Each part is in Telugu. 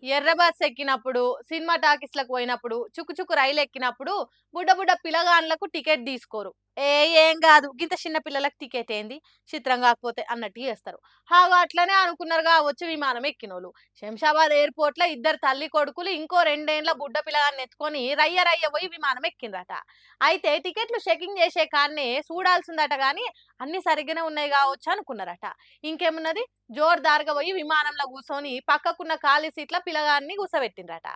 ఎర్ర బస్ ఎక్కినప్పుడు, సినిమా టాకీస్‌లకు పోయినప్పుడు, చుక్కు చుక్కు రైలెక్కినప్పుడు బుడ్డ బుడ్డ పిల్లగాండ్లకు టికెట్ తీసుకోరు. ఏ ఏం గాదు. గింత చిన్న పిల్లలకి టికెట్ ఏంది? చిత్రం గాకపోతే అన్నట్టు చేస్తారు. హాగో అట్లనే అనుకున్నారు గావచ్చు విమానం ఎక్కినోళ్ళు. శంషాబాద్ ఎయిర్‌పోర్ట్‌లో ఇద్దరు తల్లి కొడుకులు ఇంకో 2 ఏండ్ల బుడ్డ పిల్లగాడిని ఎత్తుకొని రయ్య రయ్య పోయి విమానం ఎక్కిండ్రట. అయితే టికెట్లు చెకింగ్ చేసే కాడనే చూడాల్సిందట గానీ అన్నీ సరిగ్గానే ఉన్నాయి గావచ్చు అనుకున్నారట. ఇంకేమున్నది జోరుదారుగా పోయి విమానంలో కూసోని పక్కకున్న ఖాళీ సీట్‌ల పిల్లగాడిని కూసోబెట్టిండ్రట.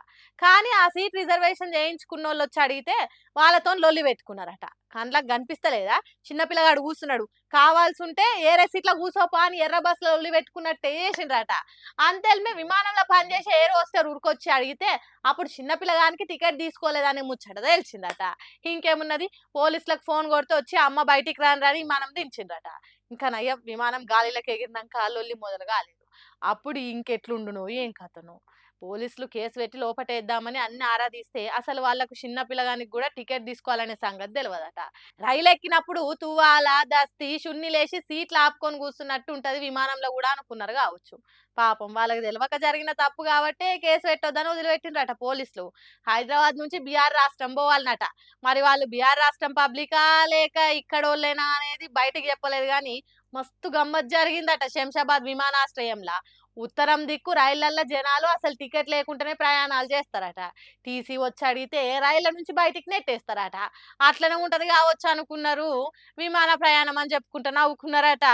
కానీ ఆ సీట్ రిజర్వేషన్ చేయించుకున్నోళ్ళొచ్చి అడిగితే వాళ్ళతోని లొల్లి పెట్టుకున్నారట. కండ్లకు కనిపిస్తలేదా? చిన్న పిల్లగాడు కూసున్నాడు. కావాల్సుంటే ఏరే సీట్‌లో కూసోపో అని ఎర్ర బస్‌లో లొల్లి పెట్టుకున్నట్టే చేసిండ్రట. అంతెల్మే విమానంలో పనిచేసే ఎయిర్ హోస్టెస్ ఉరికొచ్చి అడిగితే అప్పుడు చిన్న పిల్లగానికి టికెట్ తీసుకోలేదనే ముచ్చట తెలిసిందట. ఇంకేమున్నది పోలీసులకు ఫోన్ కొడితే వచ్చి అమ్మ బయటికి రాను విమానం దించిండ్రట. ఇంకా నయ్యం విమానం గాలిలోకి ఎగిరినంక లొల్లి మొదలు కాలేదు. అప్పుడు ఇంకెట్లుండునో ఏం కథనో. పోలీసులు కేసు పెట్టి లోపటేద్దామని అన్ని ఆరా తీస్తే అసలు వాళ్ళకు చిన్న పిల్లగానికి కూడా టికెట్ తీసుకోవాలనే సంగతి తెలవదట. రైలెక్కినప్పుడు తువ్వాల, దస్తీ, చున్నీలేసి సీట్లు ఆపుకొని కూర్చున్నట్టు ఉంటది విమానంలో కూడా అనుకున్నారు కావచ్చు. పాపం వాళ్ళకి తెలవక జరిగిన తప్పు కాబట్టే కేసు పెట్టొద్దని వదిలిపెట్టిండ్రట పోలీసులు. హైదరాబాద్ నుంచి బీహార్ రాష్ట్రం పోవాలనట. మరి వాళ్ళు బీహార్ రాష్ట్రం పబ్లికా లేక ఇక్కడోళ్ళేనా అనేది బయటికి చెప్పలేదు గానీ మస్తు గమ్మత్ జరిగిందట శంషాబాద్ విమానాశ్రయంలా. ఉత్తరం దిక్కు రైళ్లల్ల జనాలు అసలు టికెట్ లేకుండానే ప్రయాణాలు చేస్తారట. టీసీ వచ్చి అడిగితే రైళ్ల నుంచి బయటికి నెట్టేస్తారట. అట్లనే ఉంటది కావచ్చు అనుకున్నారు. విమాన ప్రయాణం అని చెప్పుకుంటూ నవ్వుకున్నారట.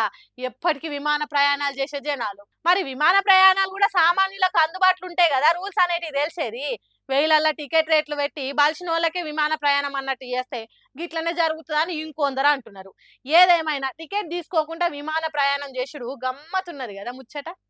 ఎప్పటికి విమాన ప్రయాణాలు చేసే జనాలు. మరి విమాన ప్రయాణాలు కూడా సామాన్యులకు అందుబాటులో ఉంటాయి కదా రూల్స్ అనేటివి తెలిసేది. వేలల్ల టికెట్ రేట్లు పెట్టి బలిసినోళ్ళకే విమాన ప్రయాణం అన్నట్టు చేస్తే గిట్లనే జరుగుతుందని ఇంకొందరు అంటున్నారు. ఏదేమైనా టికెట్ తీసుకోకుండా విమాన ప్రయాణం చేసుడు గమ్మత్తున్నది కదా ముచ్చట.